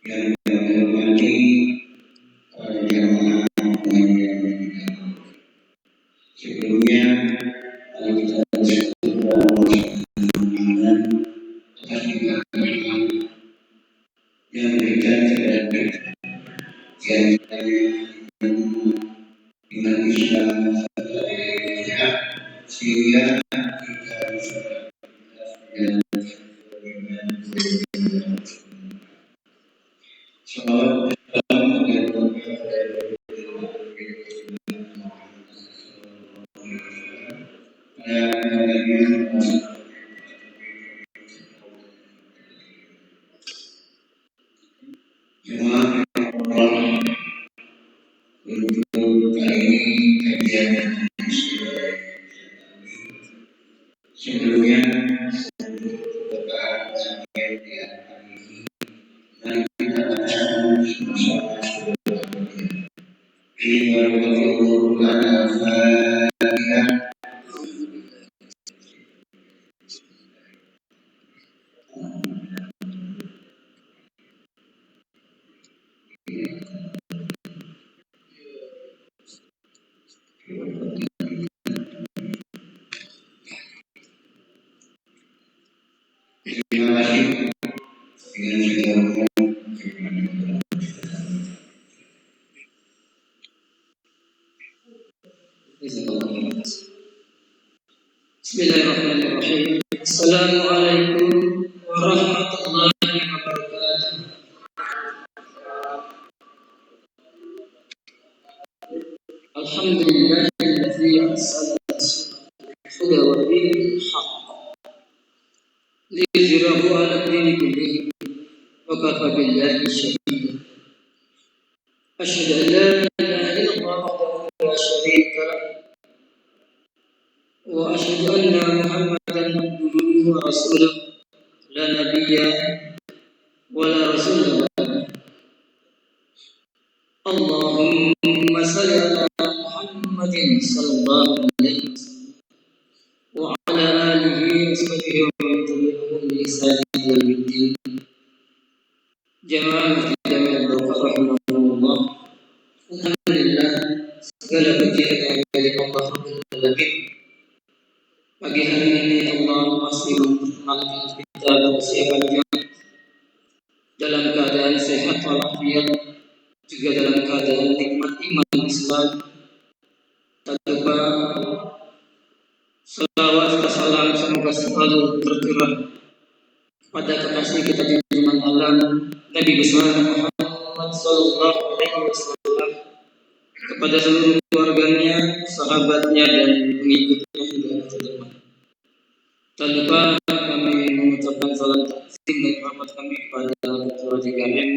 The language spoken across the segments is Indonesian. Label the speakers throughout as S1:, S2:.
S1: yang menghormati jamaah yang sebelumnya kita bersyukur atas nikmat yang berikan kepada kita dengan Islam sehingga kita bisa salawat untuk kali ini kajian sebelumnya terima kasih dengan
S2: Bismillahirrahmanirrahim. Assalamualaikum warahmatullahi wabarakatuh. Alhamdulillahilladzi arsala huda wa dinil haqq liyuzhirahu 'ala dini kullihi wa kafa billahi shahida. Asyhadu an la ilaha illallah wahdahu la syarika lahu wa asyhadu anna Muhammadan abduhu wa rasuluh la nabiyya wa la rasula. Allahumma salli ala Muhammadin sallallahu alaihi wasallam wa ala alihi wa sahbihi wa man tabi'ahum bi ihsan ila yaumil din. Jamaah jamaah rahimahumullah. Alhamdulillah, segala puji hanya milik Allah Rabbul Alamin. Pagi hari ini Allah masih memperkenankan kita berusia panjang dalam keadaan sehat walafiat, juga dalam keadaan nikmat iman Islam. Tak lupa salawat serta salam semoga selalu tercurah pada kekasih kita junjungan alam Nabi besar Muhammad sallallahu alaihi wasallam, kepada seluruh keluarganya, sahabatnya dan pengikutnya hingga akhir zaman. Tak lupa kami mengucapkan salam takzim dan hormat kami kepada Ketua JKM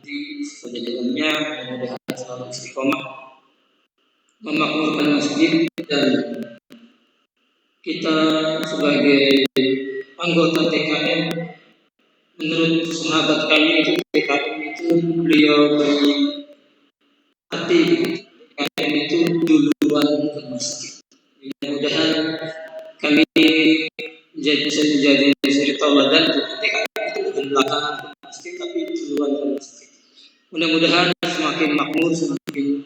S2: di sejajarannya, mudah-mudahan selalu istiqomah memakmurkan masjid, dan kita sebagai anggota TKM, menurut sahabat kami itu TKM itu beliau hati TKM itu duluan ke masjid. Mudah-mudahan kami bisa menjadi suri tauladan untuk TKM itu bukan belakangan ke masjid tapi duluan ke masjid. Mudah-mudahan semakin makmur, semakin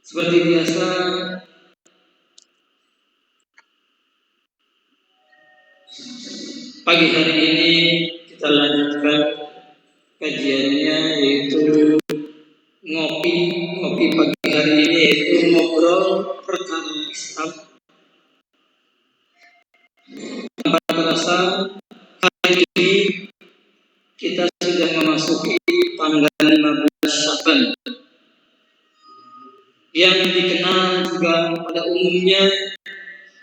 S2: seperti biasa. Pagi hari ini kita lanjutkan kajiannya, yaitu ngopi pagi hari ini, yaitu ngobrol perkara Islam. Tanpa terasa hari ini kita sudah memasuki tanggal 15 Sya'ban yang dikenal juga pada umumnya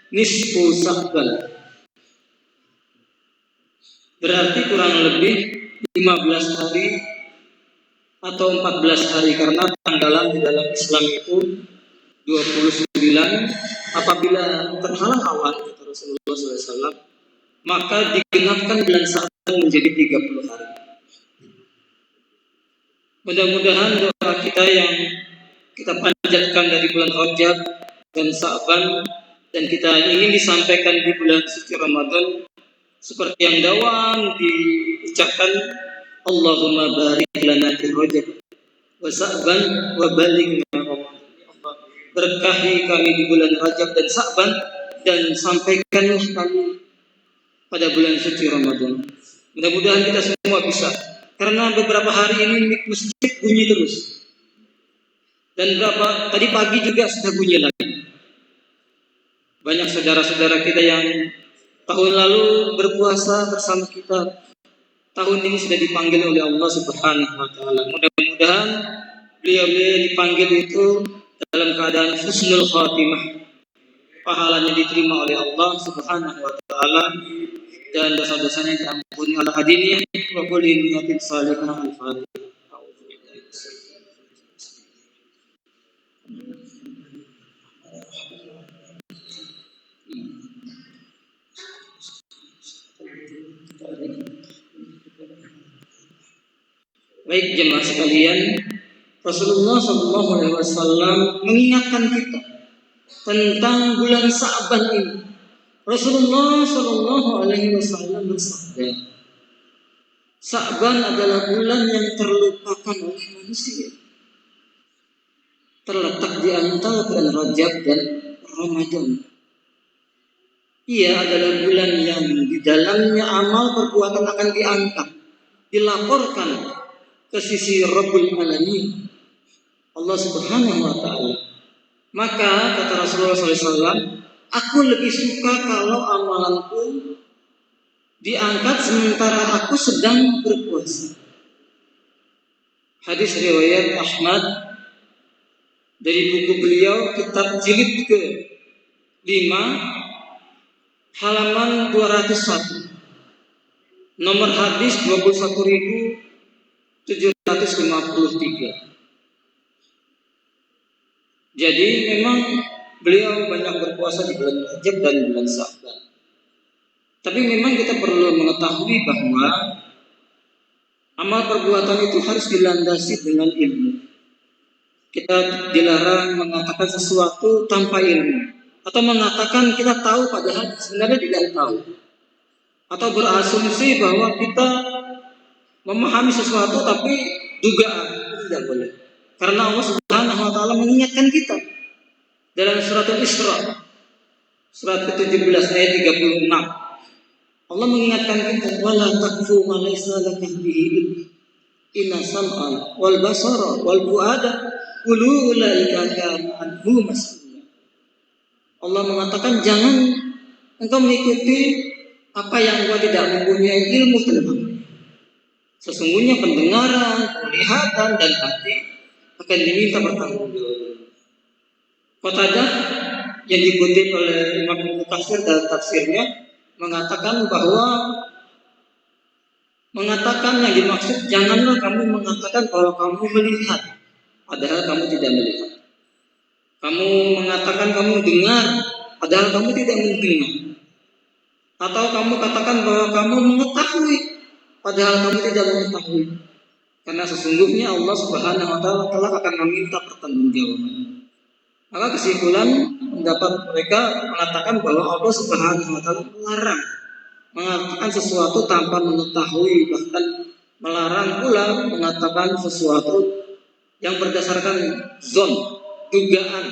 S2: nisfu Sya'ban. Berarti kurang lebih 15 hari atau 14 hari, karena tanggalan di dalam Islam itu 29. Apabila terhalang awan, kata Rasulullah SAW, maka digenapkan bulan Sya'ban menjadi 30 hari. Mudah-mudahan doa kita yang kita panjatkan dari bulan Rajab dan Sya'ban dan kita ingin disampaikan di bulan suci Ramadan, seperti yang dawam diucapkan, Allahumma barik lana fi Rajab wa Sa'ban wa balighna Ramadan. Berkahi kami di bulan Rajab dan Sa'ban, dan sampaikanlah kami pada bulan suci Ramadan. Mudah-mudahan kita semua bisa, karena beberapa hari ini masjid bunyi terus, dan tadi pagi juga sudah bunyi lagi. Banyak saudara-saudara kita yang tahun lalu berpuasa bersama kita, tahun ini sudah dipanggil oleh Allah Subhanahu wa taala. Mudah-mudahan beliau-beliau dipanggil itu dalam keadaan husnul khatimah, pahalanya diterima oleh Allah Subhanahu wa taala, dan dosa-dosanya diampuni oleh hadirin wa kulli niyatin salihah. Al-Fatihah. Baik jemaah sekalian, Rasulullah SAW mengingatkan kita tentang bulan Sa'ban ini. Rasulullah SAW bersabda, Sa'ban adalah bulan yang terlupakan oleh manusia, terletak di antara bulan Rajab dan Ramadan. Ia adalah bulan yang di dalamnya amal perbuatan akan diangkat, dilaporkan ke sisi Rabbul Alamin, Allah Subhanahu wa taala. Maka kata Rasulullah SAW, aku lebih suka kalau amalanku diangkat sementara aku sedang berpuasa. Hadis riwayat Ahmad dari buku beliau, kitab jilid ke-5, halaman 201, nomor hadis 21.753. Jadi memang beliau banyak berpuasa di bulan Rajab dan bulan Sa'ban. Tapi memang kita perlu mengetahui bahwa amal perbuatan itu harus dilandasi dengan ilmu. Kita dilarang mengatakan sesuatu tanpa ilmu, atau mengatakan kita tahu padahal sebenarnya tidak tahu, atau berasumsi bahwa kita memahami sesuatu tapi dugaan. Tidak boleh, karena Allah Subhanahu wa taala mengingatkan kita dalam surat Al-Isra, surat ke-17 ayat 36. Allah mengingatkan kita, wala taqfu ma laysa laka bihi ilm, inna sam'a wal basara wal fuada kullu ulaika kana anhu mas'ula. Allah mengatakan, jangan engkau mengikuti apa yang engkau tidak mempunyai ilmu tentang. Sesungguhnya pendengaran, penglihatan, dan hati akan diminta bertanggungjawab. Qatadah yang dikutip oleh Imam Ibnu Katsir dalam tafsirnya mengatakan yang dimaksud, janganlah kamu mengatakan bahwa kamu melihat padahal kamu tidak melihat. Kamu mengatakan kamu dengar padahal kamu tidak mendengar. Atau kamu katakan bahwa kamu mengetahui padahal kamu tidak mengetahui. Karena sesungguhnya Allah Subhanahu wa taala telah akan meminta pertanggungjawaban. Maka kesimpulan pendapat mereka mengatakan bahwa Allah Subhanahu wa taala melarang mengatakan sesuatu tanpa mengetahui, bahkan melarang pula mengatakan sesuatu yang berdasarkan zon, dugaan,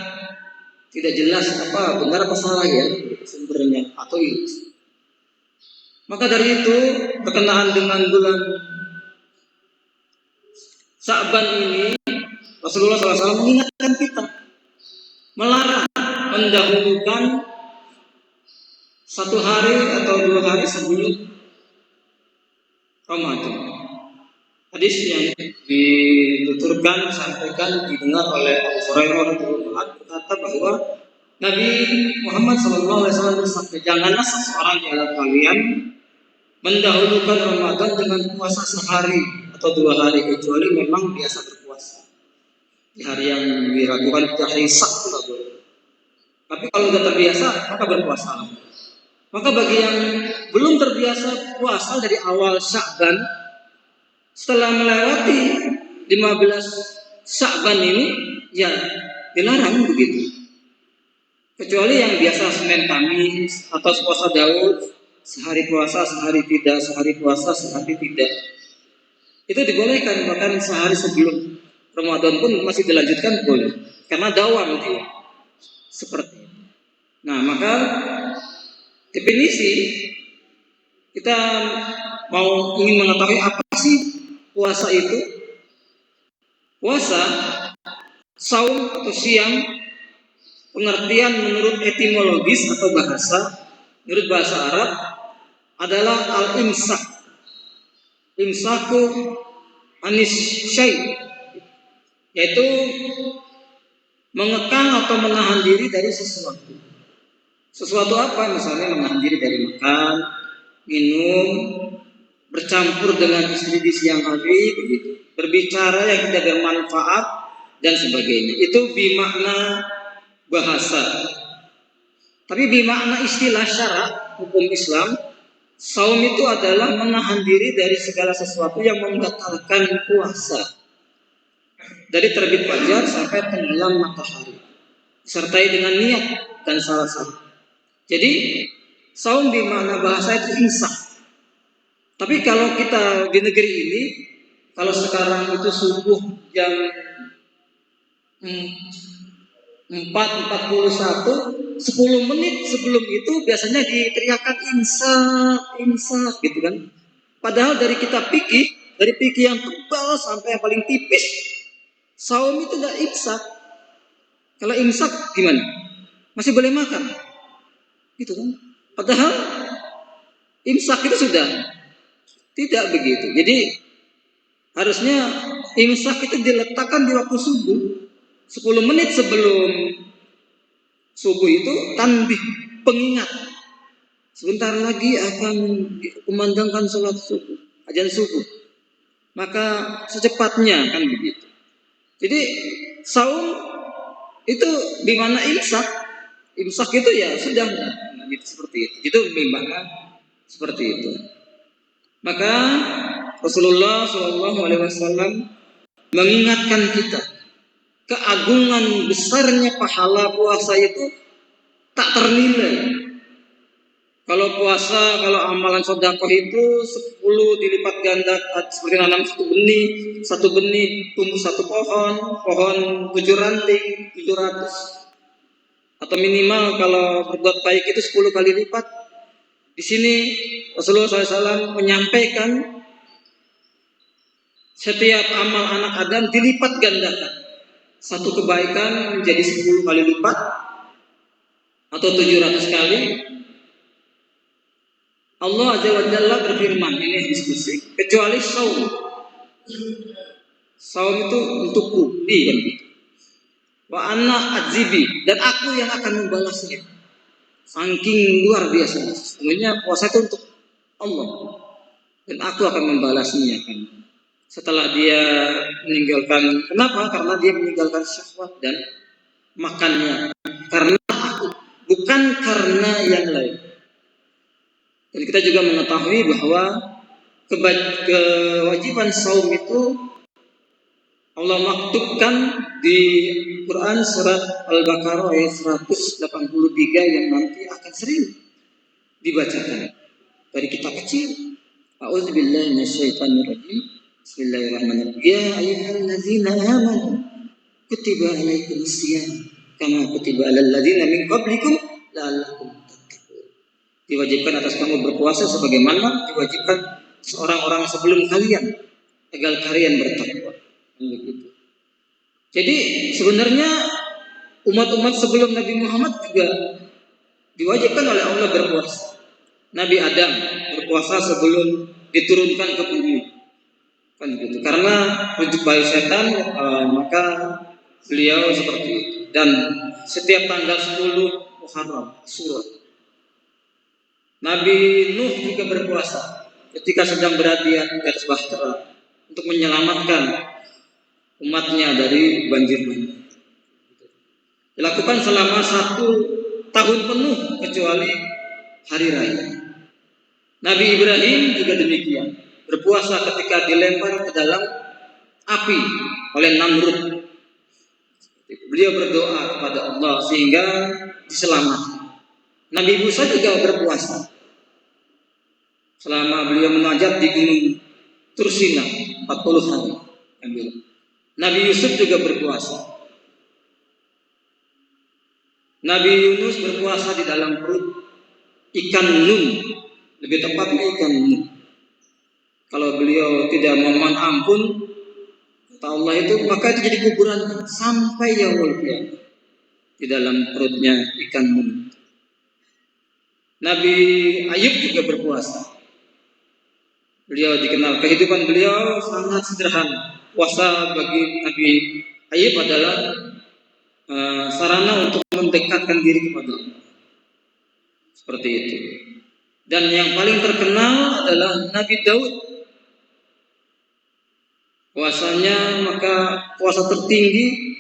S2: tidak jelas apa benar apa salah ya sumbernya atau ilmu. Maka dari itu berkenaan dengan bulan Sa'ban ini, Rasulullah SAW mengingatkan kita, melarang mendahulukan satu hari atau 2 hari sebelum Ramadan. Hadis yang dituturkan, disampaikan, didengar oleh Abu Hurairah radhiyallahu anhu berkata bahwa Nabi Muhammad SAW bersabda, janganlah seseorang di antara kalian mendahulukan Ramadan dengan puasa sehari atau 2 hari, kecuali memang biasa berpuasa di hari yang diragukan, di hari Sabtu lah boleh. Tapi kalau sudah terbiasa maka berpuasa. Maka bagi yang belum terbiasa puasa dari awal Sya'ban, setelah melewati 15 Sya'ban ini ya dilarang begitu. Kecuali yang biasa Senin Kamis atau puasa Daud sehari puasa, sehari tidak, sehari puasa, sehari tidak. Itu dibolehkan, bahkan sehari sebelum Ramadan pun masih dilanjutkan boleh. Karena dawam dia. Seperti itu. Nah, maka definisi kita mau ingin mengetahui apa sih puasa itu? Puasa, saum atau siang, pengertian menurut etimologis atau bahasa, menurut bahasa Arab adalah al-imsak. Imsaku anis syai, yaitu mengekang atau menahan diri dari sesuatu. Sesuatu apa? Misalnya menahan diri dari makan, minum, bercampur dengan istri di siang hari, begitu. Berbicara yang tidak bermanfaat dan sebagainya. Itu bimakna bahasa. Tapi bimakna istilah syarak hukum Islam, saum itu adalah menahan diri dari segala sesuatu yang membatalkan puasa. Dari terbit fajar sampai tenggelam matahari, disertai dengan niat dan salah satu. Jadi saum di mana bahasa itu imsak. Tapi kalau kita di negeri ini, kalau sekarang itu subuh jam 4:41, 10 menit sebelum itu biasanya diteriakkan imsak gitu kan. Padahal dari kita fikih, dari fikih yang tebal sampai yang paling tipis, saum itu tidak imsak. Kalau imsak gimana? Masih boleh makan. Gitu kan? Padahal imsak itu sudah tidak begitu. Jadi harusnya imsak itu diletakkan di waktu subuh. 10 menit sebelum subuh itu tanbih, pengingat. Sebentar lagi akan dikumandangkan sholat subuh, azan subuh. Maka secepatnya kan begitu. Jadi saum itu di mana imsak? Imsak itu ya sudah seperti itu. Itu dimana seperti itu. Maka Rasulullah SAW mengingatkan kita keagungan besarnya pahala puasa itu tak ternilai. Kalau puasa, kalau amalan sedekah itu 10 dilipat ganda, seperti nanam satu benih tumbuh satu pohon 7 ranting 700. Atau minimal kalau berbuat baik itu 10 kali lipat. Di sini Rasulullah SAW menyampaikan setiap amal anak Adam dilipat gandakan. Satu kebaikan menjadi 10 kali lipat atau 700 kali. Allah Azza wa Jalla berfirman, ini diskusi, kecuali saum. Saum itu untukku, kan gitu. Wa ana azibi, dan aku yang akan membalasnya. Saking luar biasa. Sebenarnya puasa itu untuk Allah, dan aku akan membalasnya kan. Setelah dia meninggalkan, kenapa? Karena dia meninggalkan syahwat dan makannya. Karena aku, bukan karena yang lain. Dan kita juga mengetahui bahwa kewajiban saum itu Allah maktubkan di Quran surat Al-Baqarah ayat 183 yang nanti akan sering dibacakan dari kita kecil. A'udzubillahi minasyaitonirrajim. Bismillahirrahmanirrahim. Ya ayyuhalladzina amanu kutiba alaikumusiyam kama kutiba alal ladzina min qablikum la'allakum diwajibkan atas kamu berpuasa sebagaimana diwajibkan orang-orang sebelum kalian agar kalian bertakwa. Begitu. Jadi sebenarnya umat-umat sebelum Nabi Muhammad juga diwajibkan oleh Allah berpuasa. Nabi Adam berpuasa sebelum diturunkan ke bumi. Kan gitu. Karena rujuk bayi setan, maka beliau seperti itu. Dan setiap tanggal 10 Muharram surah. Nabi Nuh juga berpuasa ketika sedang berada di atas bahtera untuk menyelamatkan umatnya dari banjir. Dilakukan selama 1 tahun penuh kecuali hari raya. Nabi Ibrahim juga demikian, berpuasa ketika dilempar ke dalam api oleh Namrud. Beliau berdoa kepada Allah sehingga diselamatkan. Nabi Musa juga berpuasa selama beliau mengajar di gunung Tursina 40 hari. Nabi Yusuf juga berpuasa. Nabi Yunus berpuasa di dalam perut ikan nun, lebih tepatnya ikan nun. Kalau beliau tidak memohon ampun, kata Allah itu, maka itu jadi kuburan sampai yaumul qiyamah di dalam perutnya ikan nun. Nabi Ayub juga berpuasa. Beliau dikenal, kehidupan beliau sangat sederhana. Puasa bagi Nabi Ayub adalah sarana untuk mendekatkan diri kepada Allah. Seperti itu. Dan yang paling terkenal adalah Nabi Daud. Puasanya maka puasa tertinggi,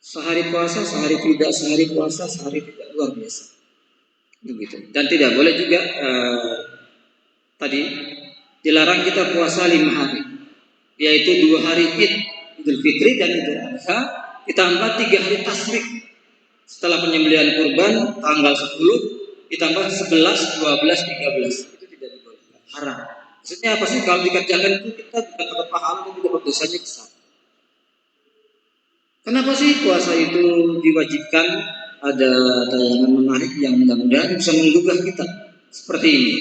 S2: sehari puasa, sehari tidak, sehari puasa, sehari tidak, luar biasa. Begitu. Dan tidak boleh juga tadi dilarang kita puasa 5 hari, yaitu 2 hari Id, Idul Fitri dan Idul Adha, ditambah 3 hari tasrik setelah penyembelihan kurban tanggal 10, ditambah 11, 12, 13. Itu tidak dibolehkan, haram. Maksudnya apa sih? Kalau dikerjakan itu kita tidak dapat pahala, tapi dapat dosanya besar. Kenapa sih puasa itu diwajibkan? Ada tayangan menarik yang mudah-mudahan bisa menggugah kita seperti ini.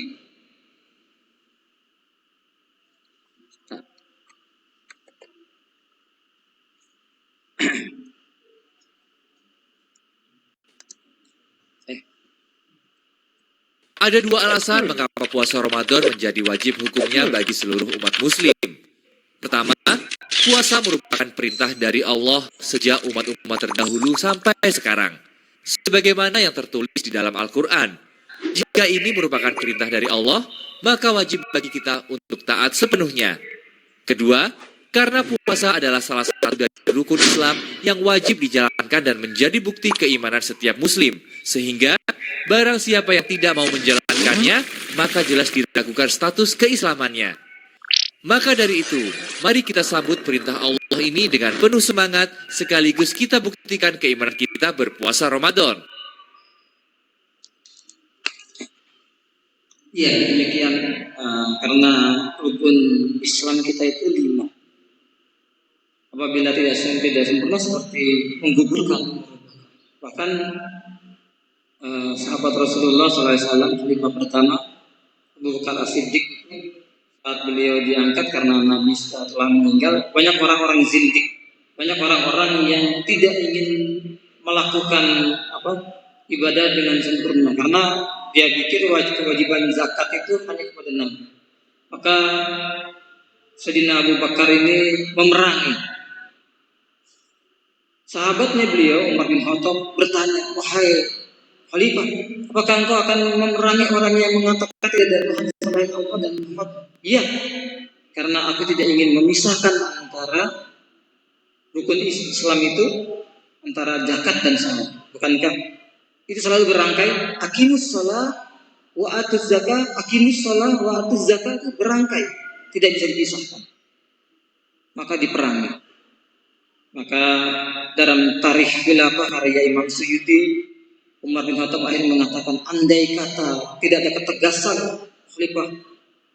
S3: Ada 2 alasan mengapa puasa Ramadan menjadi wajib hukumnya bagi seluruh umat muslim. Pertama, puasa merupakan perintah dari Allah sejak umat-umat terdahulu sampai sekarang, sebagaimana yang tertulis di dalam Al-Quran. Jika ini merupakan perintah dari Allah, maka wajib bagi kita untuk taat sepenuhnya. Kedua, karena puasa adalah salah satu dari rukun Islam yang wajib dijalankan dan menjadi bukti keimanan setiap muslim, sehingga barang siapa yang tidak mau menjalankannya, maka jelas diragukan status keislamannya. Maka dari itu, mari kita sambut perintah Allah ini dengan penuh semangat, sekaligus kita buktikan keimanan kita berpuasa Ramadan.
S2: Ya, demikian karena rukun Islam kita itu 5. Apabila tidak sempurna seperti menggugurkan. Bahkan sahabat Rasulullah SAW, khalifah pertama Abu Bakar As-Siddiq, saat beliau diangkat karena Nabi telah meninggal, banyak orang-orang zindik, banyak orang-orang yang tidak ingin melakukan ibadah dengan sempurna karena dia pikir kewajiban zakat itu hanya kepada Nabi. Maka Sayyidina Abu Bakar ini memerangi. Sahabatnya beliau, Umar bin Khattab, bertanya, wahai Khalifah, apakah engkau akan memerangi orang yang mengatakan tidak ada Tuhan selain Allah dan Muhammad? Iya, karena aku tidak ingin memisahkan antara rukun Islam itu, antara zakat dan salat. Bukankah itu selalu berangkai? Aqimus shalah wa atuz zakah, aqimus shalah wa atuz zakah, itu berangkai, tidak bisa dipisahkan. Maka diperangi. Maka dalam tarikh khilafah karya Imam Suyuti, Umar bin Khattab akhirnya mengatakan, andai kata tidak ada ketegasan Khalifah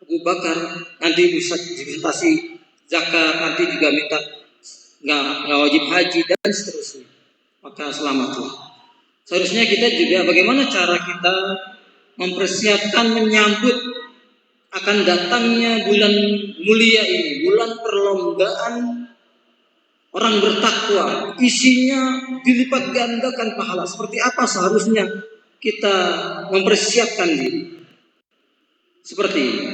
S2: Abu Bakar, nanti bisa dispensasi zakat, nanti juga minta nggak wajib haji dan seterusnya, maka selamatlah. Seharusnya kita juga bagaimana cara kita mempersiapkan menyambut akan datangnya bulan mulia ini, bulan perlombaan orang bertakwa, isinya dilipat gandakan pahala. Seperti apa seharusnya kita mempersiapkan diri? Seperti ini.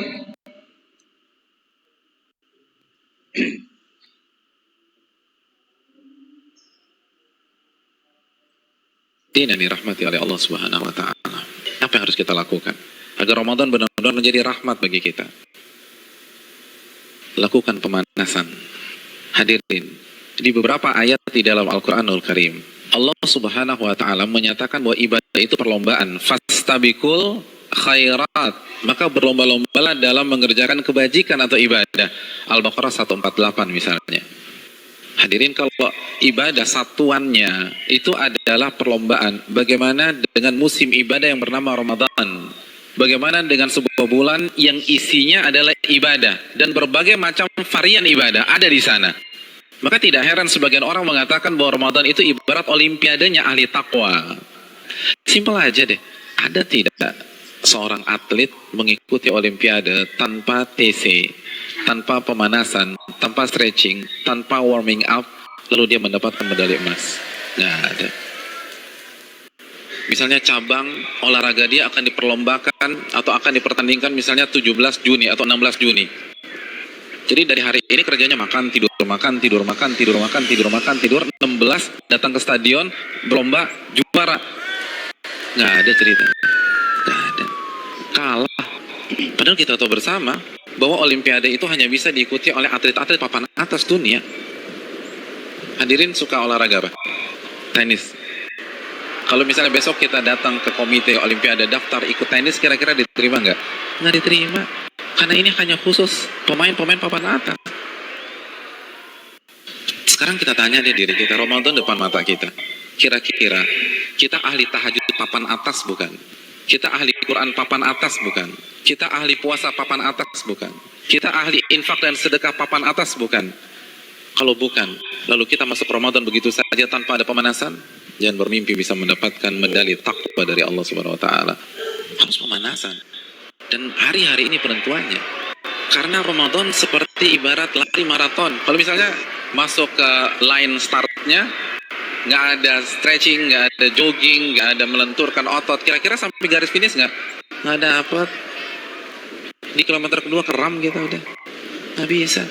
S4: Ini yang dirahmati oleh Allah Subhanahu wa Ta'ala. Apa yang harus kita lakukan agar Ramadan benar-benar menjadi rahmat bagi kita? Lakukan pemanasan. Hadirin, di beberapa ayat di dalam Al-Quranul Karim, Allah Subhanahu wa Ta'ala menyatakan bahwa ibadah itu perlombaan. Fastabikul khairat, maka berlomba-lombalah dalam mengerjakan kebajikan atau ibadah. Al-Baqarah 148 misalnya. Hadirin, kalau ibadah satuannya itu adalah perlombaan, bagaimana dengan musim ibadah yang bernama Ramadan? Bagaimana dengan sebuah bulan yang isinya adalah ibadah dan berbagai macam varian ibadah ada di sana. Maka tidak heran sebagian orang mengatakan bahwa Ramadan itu ibarat olimpiadenya ahli takwa. Simpel aja deh. Ada tidak seorang atlet mengikuti olimpiade tanpa TC, tanpa pemanasan, tanpa stretching, tanpa warming up, lalu dia mendapatkan medali emas? Nggak ada. Misalnya cabang olahraga dia akan diperlombakan atau akan dipertandingkan misalnya 17 Juni atau 16 Juni. Jadi dari hari ini kerjanya makan, tidur, makan, tidur, makan, tidur, makan, tidur, makan, tidur. 16 datang ke stadion, berlomba, juara. Nggak ada cerita. Nggak ada. Kalah. Padahal kita tahu bersama bahwa olimpiade itu hanya bisa diikuti oleh atlet-atlet papan atas dunia. Hadirin suka olahraga apa? Tenis. Kalau misalnya besok kita datang ke komite olimpiade daftar ikut tenis, kira-kira diterima nggak? Nggak diterima. Karena ini hanya khusus pemain-pemain papan atas. Sekarang kita tanya deh diri kita, Ramadan depan mata kita. Kira-kira kita ahli tahajud papan atas bukan? Kita ahli Quran papan atas bukan? Kita ahli puasa papan atas bukan? Kita ahli infak dan sedekah papan atas bukan? Kalau bukan, lalu kita masuk Ramadan begitu saja tanpa ada pemanasan? Jangan bermimpi bisa mendapatkan medali takwa dari Allah Subhanahu wa taala. Harus pemanasan. Dan hari-hari ini penentuannya. Karena Ramadan seperti ibarat lari maraton. Kalau misalnya masuk ke line startnya, nggak ada stretching, nggak ada jogging, nggak ada melenturkan otot, kira-kira sampai garis finish nggak dapat. Di kilometer kedua keram kita udah. Nggak bisa.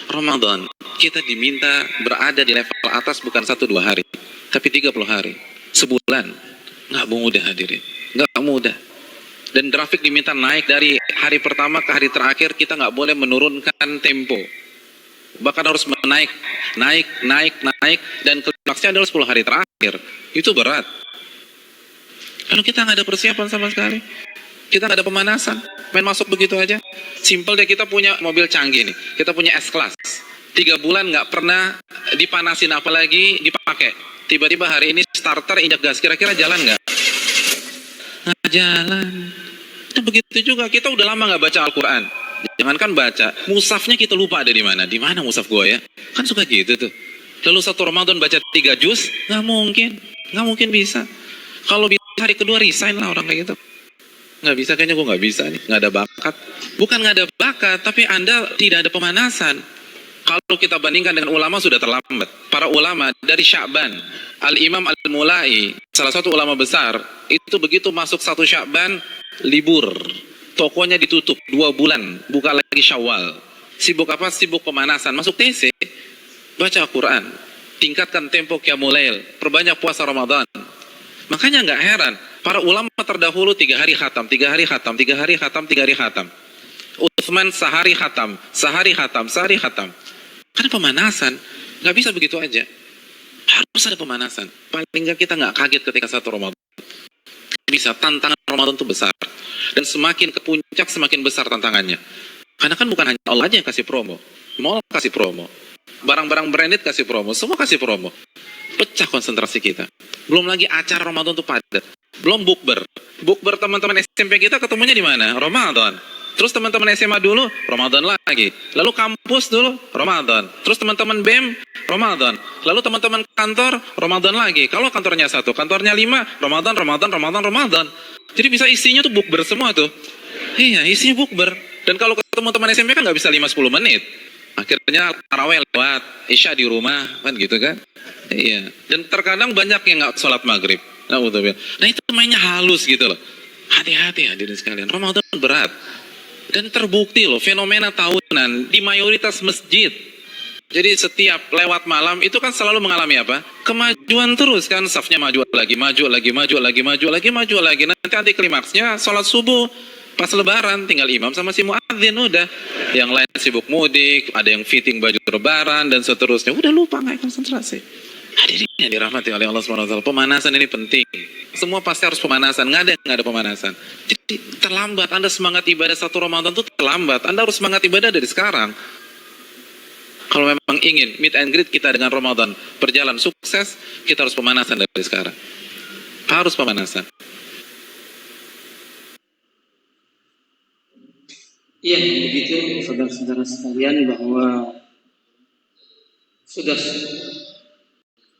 S4: Ramadan, kita diminta berada di level atas bukan 1-2 hari, tapi 30 hari, sebulan. Nggak mudah hadirin, nggak mudah. Dan grafik diminta naik dari hari pertama ke hari terakhir, kita nggak boleh menurunkan tempo. Bahkan harus naik, dan klimaksnya adalah 10 hari terakhir. Itu berat. Kalau kita nggak ada persiapan sama sekali, kita nggak ada pemanasan, main masuk begitu aja. Simpel deh, kita punya mobil canggih nih, kita punya S-Class. 3 bulan nggak pernah dipanasin apalagi dipakai. Tiba-tiba hari ini starter injak gas, kira-kira jalan nggak? Nggak jalan. Dan begitu juga kita udah lama nggak baca Al-Quran. Jangankan baca, musafnya kita lupa ada di mana. Di mana musaf gue ya? Kan suka gitu tuh. Lalu satu Ramadan baca 3 juz, nggak mungkin bisa. Kalau bisa hari kedua resign lah orang kayak gitu. Nggak bisa, kayaknya gue nggak bisa nih, nggak ada bakat. Bukan nggak ada bakat, tapi Anda tidak ada pemanasan. Kalau kita bandingkan dengan ulama sudah terlambat. Para ulama dari Sya'ban, Al-Imam Al-Mulai, salah satu ulama besar, itu begitu masuk 1 Sya'ban, libur. Tokonya ditutup 2 bulan, buka lagi Syawal. Sibuk apa? Sibuk pemanasan. Masuk TC, baca Al-Quran, tingkatkan tempo Qiyamul Lail, perbanyak puasa Ramadan. Makanya nggak heran, para ulama terdahulu 3 hari khatam, 3 hari khatam, 3 hari khatam, 3 hari khatam. Utsman sehari khatam, sehari khatam, sehari khatam. Karena pemanasan, nggak bisa begitu aja. Harus ada pemanasan. Paling nggak kita nggak kaget ketika 1 Ramadan. Bisa, tantangan Ramadan itu besar. Dan semakin ke puncak, semakin besar tantangannya. Karena kan bukan hanya Allah aja yang kasih promo. Mall kasih promo. Barang-barang branded kasih promo. Semua kasih promo. Pecah konsentrasi kita. Belum lagi acara Ramadan itu padat. Belum bukber. Bukber teman-teman SMP kita ketemunya di mana? Ramadan. Terus teman-teman SMA dulu, Ramadan lagi. Lalu kampus dulu, Ramadan. Terus teman-teman BEM, Ramadan. Lalu teman-teman kantor, Ramadan lagi. Kalau kantornya 1, kantornya 5, Ramadan. Jadi bisa isinya tuh bukber semua tuh. Iya, isinya bukber. Dan kalau ketemu teman SMP kan nggak bisa 5-10 menit. Akhirnya tarawih lewat, Isya di rumah, kan gitu kan. Iya. Dan terkadang banyak yang nggak sholat maghrib. Nah itu mainnya halus gitu loh. Hati-hati hadirin sekalian, Ramadan berat. Dan terbukti loh, fenomena tahunan di mayoritas masjid. Jadi setiap lewat malam itu kan selalu mengalami apa? Kemajuan terus kan, safnya maju lagi. Nanti anti klimaksnya sholat subuh pas lebaran, tinggal imam sama si muadzin udah. Yang lain sibuk mudik, ada yang fitting baju lebaran dan seterusnya. Udah lupa, nggak konsentrasi. Hadirin yang dirahmati oleh Allah SWT, pemanasan ini penting. Semua pasti harus pemanasan, nggak ada pemanasan. Jadi terlambat, Anda semangat ibadah 1 Ramadan itu terlambat. Anda harus semangat ibadah dari sekarang. Kalau memang ingin meet and greet kita dengan Ramadan berjalan sukses, kita harus pemanasan dari sekarang. Harus pemanasan.
S2: Iya, begitu saudara-saudara sekalian bahwa sudah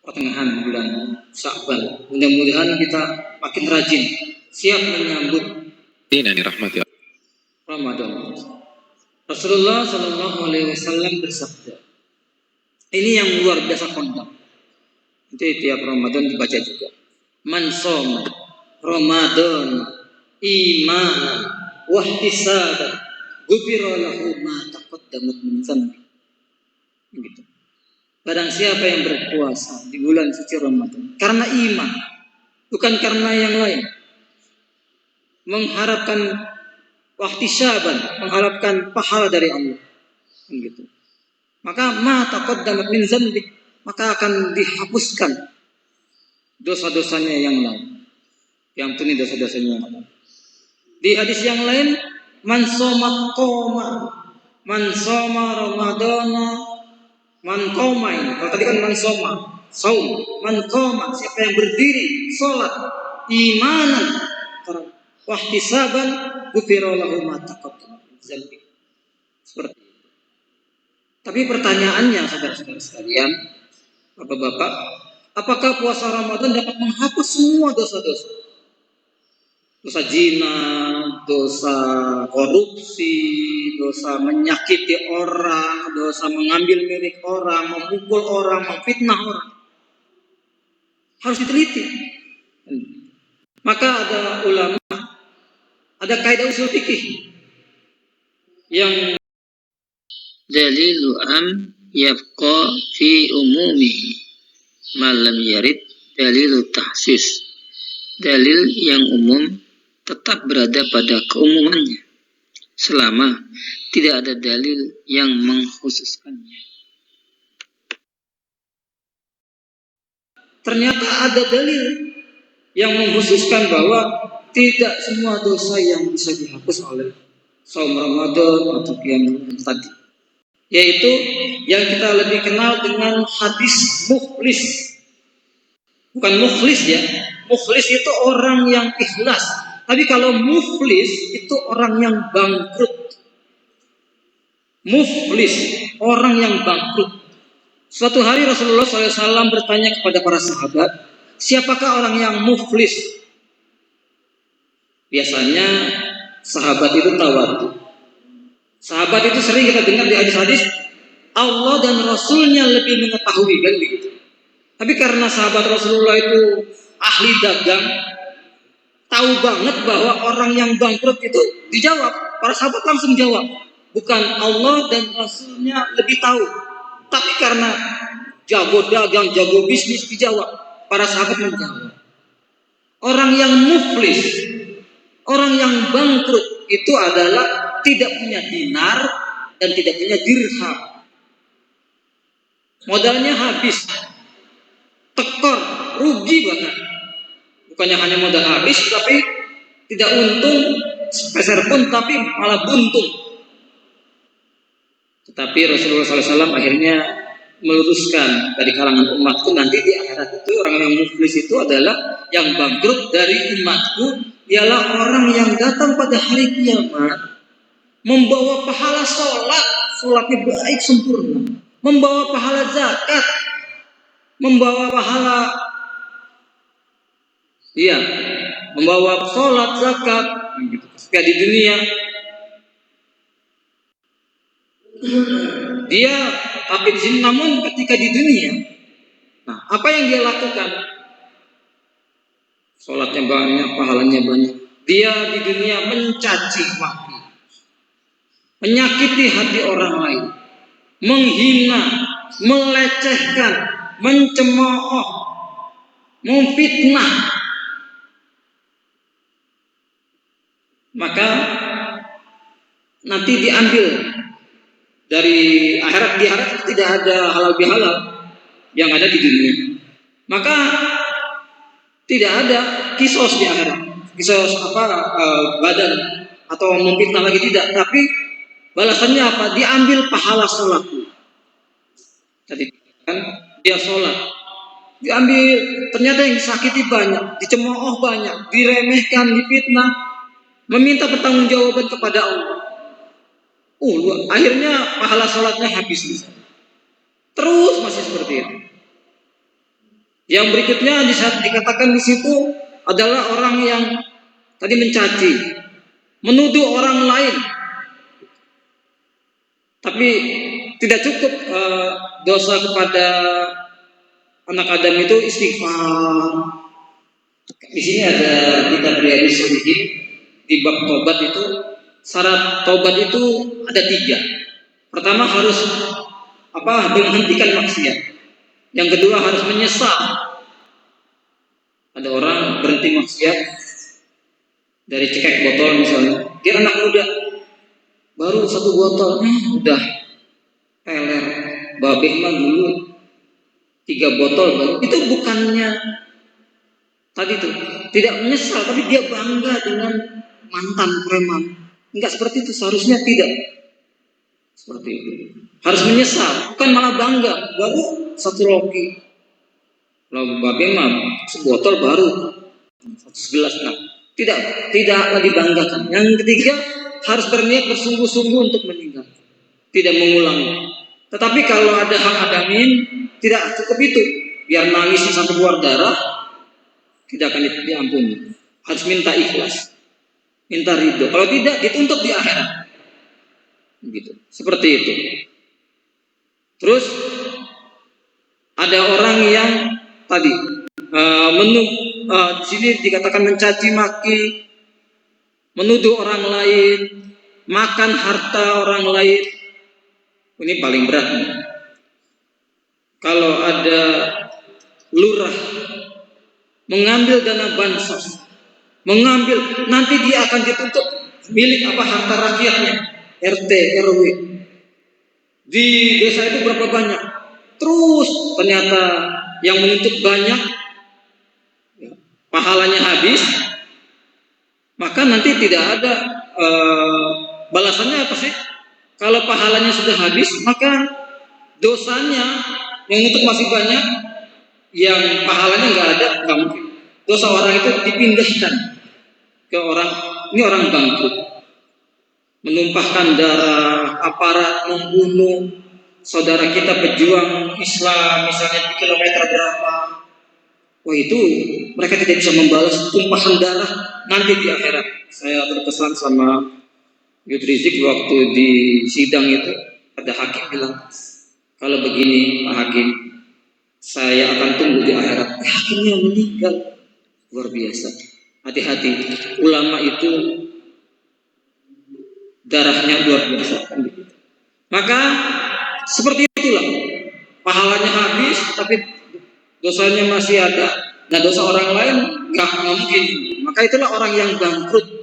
S2: pertengahan bulan Sya'ban. Mudah-mudahan kita makin rajin, siap menyambut
S4: Ini rahmati Allah.
S2: Ramadan. Rasulullah Shallallahu Alaihi Wasallam bersabda, ini yang luar biasa kondang. Nanti tiap Ramadan dibaca juga. Man shoma Ramadan imanan wa ihtisaban ghufira lahu ma taqaddama min dhanbi. Gitu. Barang siapa yang berpuasa di bulan suci Ramadan karena iman, bukan karena yang lain, mengharapkan wahtisaban, mengharapkan pahala dari Allah, gitu. Maka ma taqaddama min dhanbi, maka akan dihapuskan dosa-dosanya yang lain, diampuni dosa-dosanya yang lain. Di hadis yang lain, man shoma qoma, man shoma ramadana, man qoma ini. Kalau tadi kan man shoma, saum, man qoma, siapa yang berdiri salat imanan wahtisaban ghufira lahu ma taqaddama min dhanbi. Seperti itu. Tapi pertanyaannya saudara-saudara sekalian, Bapak-bapak, apakah puasa Ramadan dapat menghapus semua dosa-dosa? Dosa zina, dosa korupsi, dosa menyakiti orang, dosa mengambil milik orang, memukul orang, memfitnah orang. Harus diteliti. Maka ada ulama, ada kaidah usul fikih yang dalilu am yabqa fi umumihi malam yarid dalilu tahsis. Dalil yang umum tetap berada pada keumumannya selama tidak ada dalil yang mengkhususkannya. Ternyata ada dalil yang mengkhususkan bahwa tidak semua dosa yang bisa dihapus oleh saum Ramadan atau qiyamul lail tadi, yaitu yang kita lebih kenal dengan hadis mukhlis. Bukan mukhlis ya, mukhlis itu orang yang ikhlas. Tapi kalau muflis itu orang yang bangkrut. Muflis, orang yang bangkrut. Suatu hari Rasulullah SAW bertanya kepada para sahabat, siapakah orang yang muflis? Biasanya sahabat itu tawadu. Sahabat itu sering kita dengar di hadis-hadis, Allah dan Rasulnya lebih mengetahui, kan begitu. Tapi karena sahabat Rasulullah itu ahli dagang, tahu banget bahwa orang yang bangkrut itu dijawab. Para sahabat langsung jawab, bukan Allah dan Rasulnya lebih tahu, tapi karena jago dagang, jago bisnis dijawab. Para sahabat menjawab. Orang yang muflis, orang yang bangkrut itu adalah tidak punya dinar dan tidak punya dirham. Modalnya habis, tekor, rugi bahkan. Bukannya hanya modal habis, tapi tidak untung sepeser pun, tapi malah buntung. Tetapi Rasulullah SAW akhirnya meluruskan dari kalangan umatku, nanti di akhirat itu orang yang muflis itu adalah yang bangkrut dari umatku, ialah orang yang datang pada hari kiamat membawa pahala sholatnya baik sempurna, membawa pahala zakat, membawa pahala, membawa sholat, zakat, ketika di dunia dia, tapi di sini namun ketika di dunia, nah apa yang dia lakukan? Sholatnya banyak, pahalanya banyak. Dia di dunia mencaci maki, menyakiti hati orang lain, menghina, melecehkan, mencemooh, memfitnah. Maka nanti diambil dari akhirat. Di akhirat tidak ada halal bihalal yang ada di dunia. Maka tidak ada kisos di akhirat. Kisos badan atau memfitnah lagi tidak. Tapi balasannya apa? Diambil pahala sholatku. Tadi kan dia sholat, diambil, ternyata yang disakiti banyak, dicemooh banyak, diremehkan, difitnah, meminta pertanggungjawaban kepada Allah. Akhirnya pahala sholatnya habis di sana. Terus masih seperti itu. Yang berikutnya dikatakan di situ adalah orang yang tadi mencaci, menuduh orang lain. Tapi tidak cukup dosa kepada anak Adam itu istighfar. Di sini ada kitab Riyadhus Shalihin di bab tobat itu, syarat tobat itu ada 3. Pertama harus menghentikan maksiat. Yang kedua harus menyesal. Ada orang berhenti maksiat dari cekek botol misalnya. Dia anak muda, baru 1 botol, udah peler. Babeh mah dulu 3 botol baru. Itu bukannya tadi tuh tidak menyesal, tapi dia bangga dengan mantan preman. Enggak seperti itu, seharusnya tidak seperti itu. Harus menyesal, bukan malah bangga. Baru 1 loki, lalu babeh mah sebotol baru 1 gelas. Nah, tidak dibanggakan. Yang ketiga harus berniat bersungguh-sungguh untuk meninggalkan, tidak mengulangi. Tetapi kalau ada hak adamin, tidak cukup itu. Biar nangis sampai keluar darah, tidak akan diampuni. Harus minta ikhlas, minta ridho. Kalau tidak, dituntut di akhirat. Begitu. Seperti itu. Terus ada orang yang tadi di sini dikatakan mencaci maki, menuduh orang lain, makan harta orang lain. Ini paling berat. Kalau ada lurah mengambil dana bansos, nanti dia akan dituntut milik harta rakyatnya, RT, RW. Di desa itu berapa banyak? Terus ternyata yang menuntut banyak, pahalanya habis, maka nanti tidak ada balasannya apa sih? Kalau pahalanya sudah habis, maka dosanya yang untuk masih banyak, yang pahalanya nggak mungkin. Dosa orang itu dipindahkan ke orang, ini orang bangkrut, menumpahkan darah, aparat, membunuh saudara kita pejuang Islam, misalnya di kilometer berapa. Wah, itu mereka tidak bisa membalas tumpahan darah nanti di akhirat. Saya terkesan sama Yud Rizik waktu di sidang itu, ada hakim bilang, kalau begini Pak Hakim, saya akan tunggu di akhirat. Hakimnya meninggal. Luar biasa. Hati-hati. Ulama itu darahnya luar biasa. Maka seperti itulah. Pahalanya habis, tapi dosanya masih ada. Nah, dosa orang lain nggak mungkin. Maka itulah orang yang bangkrut.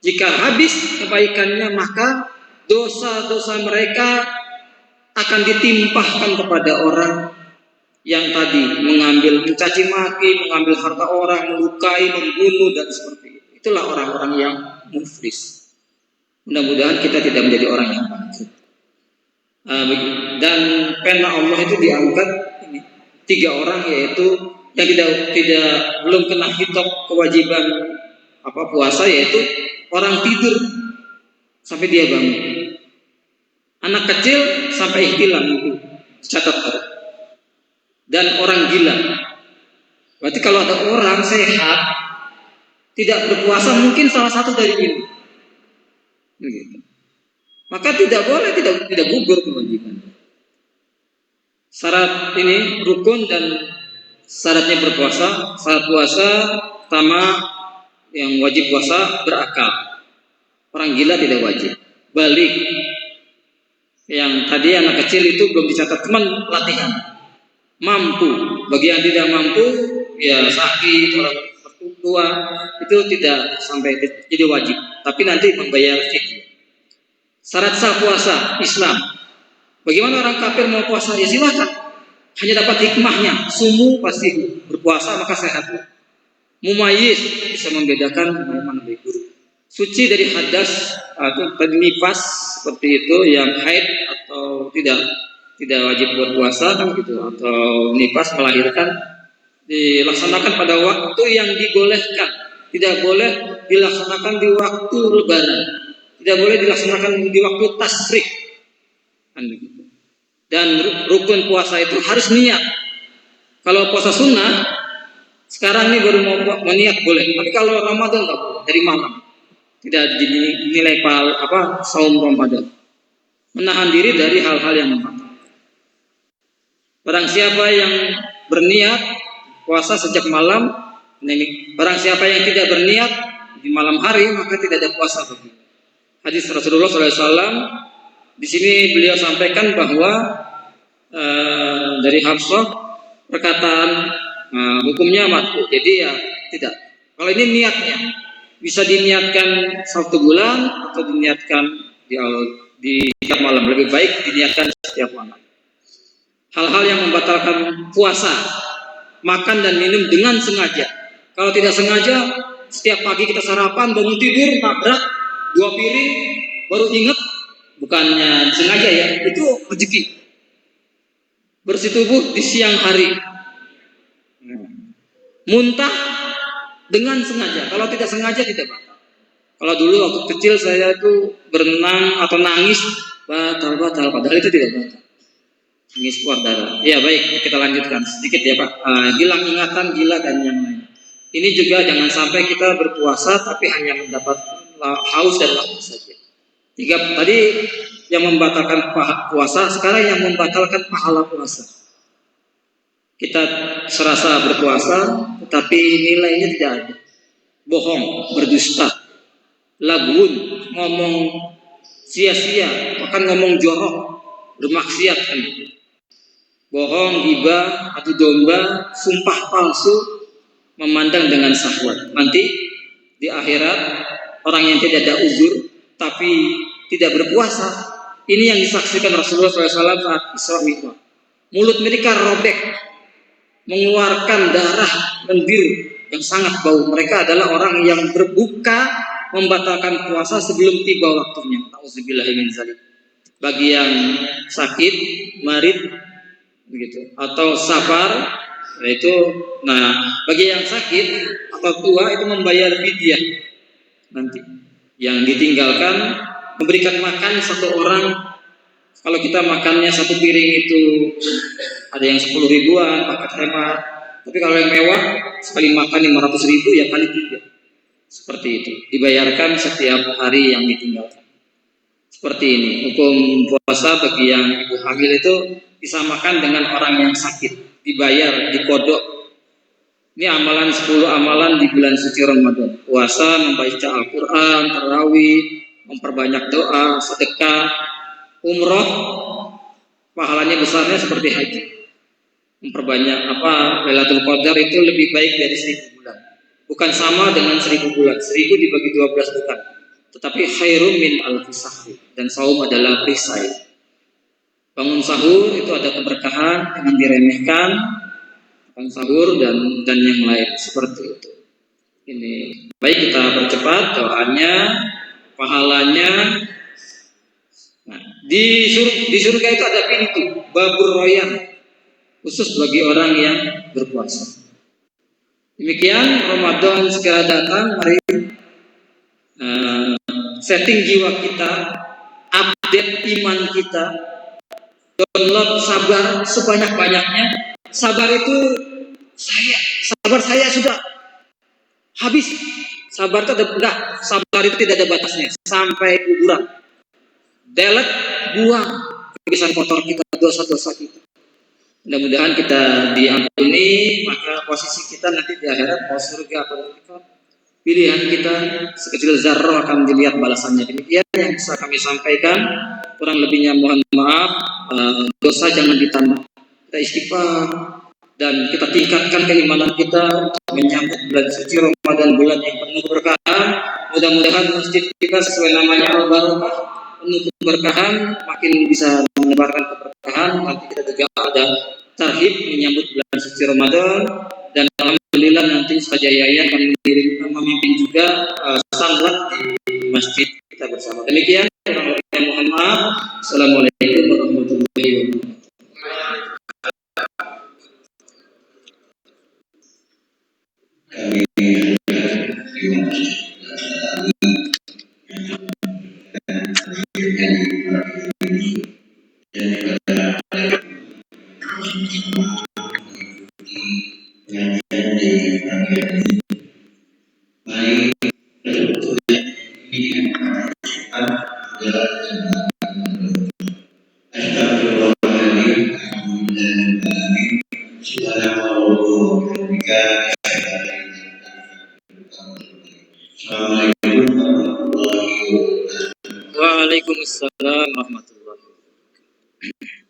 S2: Jika habis kebaikannya, maka dosa-dosa mereka akan ditimpahkan kepada orang yang tadi mencaci maki, mengambil harta orang, melukai, membunuh, dan seperti itu. Itulah orang-orang yang muflis. Mudah-mudahan kita tidak menjadi orang yang bangkrut. Dan pena Allah itu diangkat 3 orang, yaitu yang belum kena hitop kewajiban puasa, yaitu orang tidur sampai dia bangun, anak kecil sampai ihtilam itu catat, dan orang gila. Berarti kalau ada orang sehat tidak berpuasa, mungkin salah satu dari ini. Begitu. Maka tidak boleh, tidak gugur kewajiban. Syarat ini rukun dan syaratnya berpuasa. Syarat puasa pertama yang wajib puasa berakal. Orang gila tidak wajib. Balik. Yang tadi anak kecil itu belum dicatat, teman latihan. Mampu. Bagi yang tidak mampu, ya sakit, orang tua, itu tidak sampai jadi wajib. Tapi nanti membayar fidyah. Syarat sah puasa Islam. Bagaimana orang kafir mau puasa? Ya silakan. Hanya dapat hikmahnya. Sumu pasti berpuasa maka sehat. Mumayyiz bisa membedakan mana baik buruk. Suci dari hadas atau nifas seperti itu, yang haid atau tidak wajib buat puasa kan gitu, atau nifas melahirkan, dilaksanakan pada waktu yang dibolehkan. Tidak boleh dilaksanakan di waktu lebaran. tidak boleh dilaksanakan di waktu tasrik. Dan rukun puasa itu harus niat. Kalau puasa sunnah sekarang ini baru mau niat boleh, tapi kalau Ramadan nggak boleh, dari malam tidak dinilai saum Ramadan. Menahan diri dari hal-hal yang membatalkan. Barang siapa yang berniat puasa sejak malam, barang siapa yang tidak berniat di malam hari, maka tidak ada puasa bagi. Hadis Rasulullah SAW di sini beliau sampaikan bahwa dari Hafsah perkataan hukumnya mati. Jadi ya tidak. Kalau ini niatnya bisa diniatkan 1 bulan atau diniatkan di setiap malam. Lebih baik diniatkan setiap malam. Hal-hal yang membatalkan puasa, makan dan minum dengan sengaja. Kalau tidak sengaja, setiap pagi kita sarapan, bangun tidur, nabrak 2 piring, baru ingat, bukannya sengaja ya, itu rezeki. Bersih tubuh di siang hari. Muntah dengan sengaja. Kalau tidak sengaja tidak batal. Kalau dulu waktu kecil saya itu berenang atau nangis batal. Padahal itu tidak batal. Nangis keluar darah. Ya baik, kita lanjutkan sedikit ya Pak. Hilang ingatan, gila dan yang lain. Ini juga jangan sampai kita berpuasa tapi hanya mendapat haus dan lapar saja. 3 tadi yang membatalkan puasa, sekarang yang membatalkan pahala puasa. Kita serasa berpuasa, tetapi nilainya tidak ada. Bohong, berdusta, lagun, ngomong sia-sia, bahkan ngomong jorok, bermaksiat kan. Bohong, ghibah, adu domba, sumpah palsu, memandang dengan syahwat. Nanti di akhirat orang yang tidak ada uzur tapi tidak berpuasa, ini yang disaksikan Rasulullah SAW saat Isra Mi'raj. Mulut mereka robek, mengeluarkan darah lendir yang sangat bau. Mereka adalah orang yang berbuka membatalkan puasa sebelum tiba waktunya. Nauzubillahi min dzalik. Bagi yang sakit, marid begitu, atau safar, yaitu bagi yang sakit atau tua itu membayar fidyah nanti. Yang ditinggalkan memberikan makan 1 orang. Kalau kita makannya 1 piring itu ada yang 10 ribuan paket hemat. Tapi kalau yang mewah sekali makan 500 ribu ya kali 3. Seperti itu. Dibayarkan setiap hari yang ditinggalkan. Seperti ini. Hukum puasa bagi yang ibu hamil itu disamakan dengan orang yang sakit. Dibayar, dikodok. Ini amalan 10 amalan di bulan suci Ramadan. Puasa, membaca Al-Quran, tarawih, memperbanyak doa, sedekah, umroh, pahalanya besarnya seperti haji. Memperbanyak Lailatul Qadar itu lebih baik dari 1000 bulan. Bukan sama dengan 1000 bulan. 1000 dibagi 12 bukan. Tetapi khairun min alfi sahri. Dan saum adalah perisai. Bangun sahur itu ada keberkahan, jangan diremehkan. Bangun sahur dan yang lain seperti itu. Ini baik kita percepat doanya, pahalanya. Nah, di surga itu ada pintu babur royan khusus bagi orang yang berpuasa. Demikian Ramadan segera datang. Mari setting jiwa kita, update iman kita, download sabar sebanyak-banyaknya. Sabar itu sabar saya sudah habis. Sabar itu sabar itu tidak ada batasnya sampai kuburan. Delete, buang kebiasaan kotor kita, dosa-dosa kita. Mudah-mudahan kita diampuni, maka posisi kita nanti di akhirat mau surga atau neraka, pilihan kita sekecil zarrah akan dilihat balasannya. Demikian yang bisa kami sampaikan. Kurang lebihnya mohon maaf. Dosa jangan ditambah. Kita istighfar dan kita tingkatkan keimanan kita menyambut bulan suci Ramadan, bulan yang penuh keberkahan. Mudah-mudahan masjid kita sesuai namanya Al-Barakah, penuh keberkahan, makin bisa menyebarkan keberkahan. Nanti kita juga ada tarhib menyambut bulan suci Ramadan, dan alhamdulillah nanti Ustaz Yahya akan memimpin juga sanlat di masjid kita bersama. Demikian, mohon maaf. Assalamualaikum warahmatullahi wabarakatuh.
S1: Kami pengajian di pagi hari ini. Mari ini adalah Astagfirullahaladzim, Alhamdulillahirrahmanirrahim, Subhanallah, Assalamualaikum warahmatullahi wabarakatuh.
S2: Waalaikumsalam warahmatullahi wabarakatuh.